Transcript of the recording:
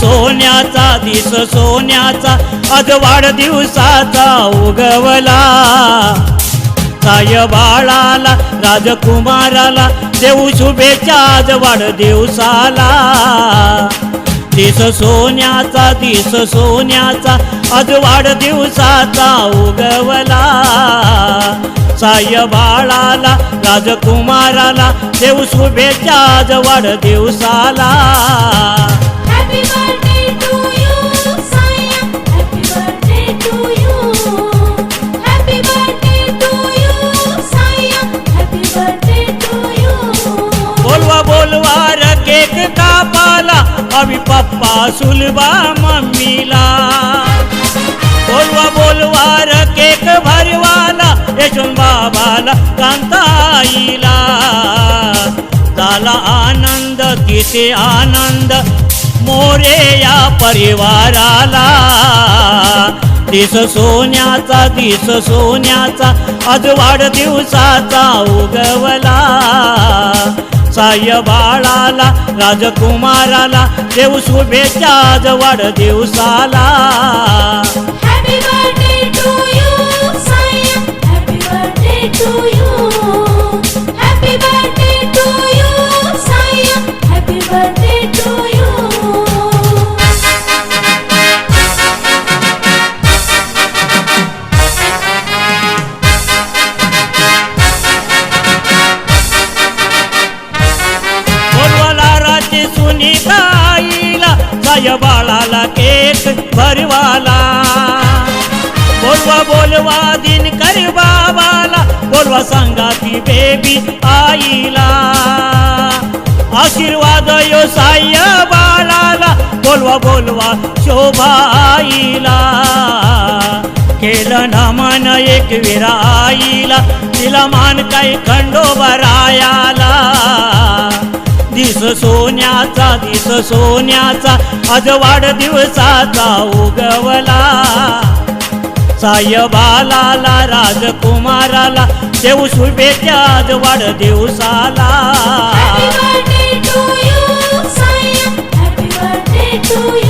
सोन्याचा दिस सोन्याचा आज वाढदिवसाचा उगवला साय बाळाला राजकुमाराला देऊ शुभेच्छा आज वाढदिवसाला दिस सोन्याचा आज वाढदिवसाचा उगवला साय बाळाला राजकुमाराला देऊ शुभेच्छा आज वाढदिवसाला Happy birthday to you, Saya. Happy birthday to you. Happy birthday to you, Saya. Happy birthday to you. बोलवा र केक कापाला अभी पप्पा सुलभा मम्मीला बोलवा र केक भरवाला यशवंत बाबाला कांताईला झाला आनंद किती आनंद मोरे या परिवाराला दिस सोन्याचा आज वाढदिवसाचा उगवला साय बाळाला राजकुमाराला देऊ शुभेच्छा आज वाढदिवसाला Happy birthday to you, Saya. Happy birthday to you. Happy birthday to you, Saya. Happy birthday to you. बोलवाला राजे सुनीताईला साय बाळाला केक भरवाला बोलवा दिनकर बाबाला बोलवा संगाती बेबी आईला आशीर्वाद यो साय बाळाला बोलवा शोभा आईला केलं नमन एक विरा आईला तिला मान काही खंडोबरायाला दिस सोन्याचा आज वाढदिवसाचा उगवला साय बाळाला राजकुमाराला देऊ शुभेच्छा आज वाढदिवसाला Happy birthday to you, Saya. Happy birthday to you.